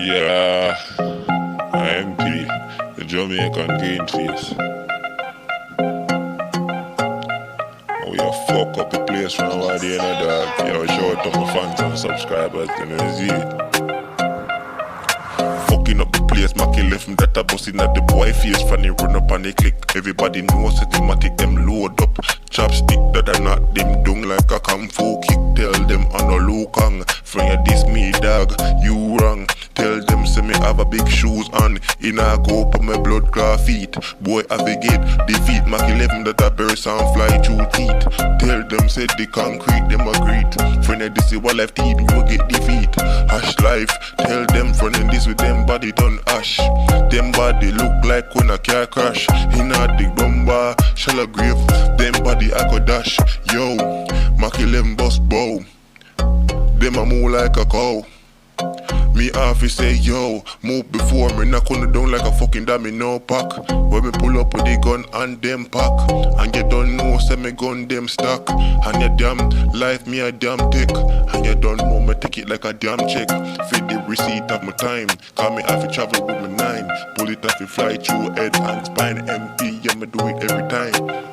Yeah, IMP, the Jamaican game face. Oh, you fuck up the place from over there, no dog. Yo, show it to my fans and subscribers, you know, see it. Fucking up the place, Mackie left him that I busting at the boy face. Funny run up and they click. Everybody knows systematic, them load up. Chopstick that I knock them down like a kung fu kick. Tell them I no look on. Friend you diss me dog, you wrong. Tell them say me have a big shoes on. In a go put my blood clot feet. Boy have a gate, defeat Mackie 11 that a person fly through teeth. Tell them say the concrete, them agreed. Friend you this is what life team, you get defeat. Hash life, tell them running this with them body done ash. Them body look like when a car crash. In a dig bomber, shallow grave. Them body I could dash. Yo, Mackie 11 bust bow. Them a move like a cow. Me office say yo, move before me knock on the down like a fucking domino pack. When me pull up with the gun and them pack. And you don't know say me gun them stack. And your damn life me a damn tick. And you don't know me take it like a damn check. Feed the receipt of my time. Call me have to travel with my 9. Pull it off you fly through head and spine. MP, yeah me do it every time.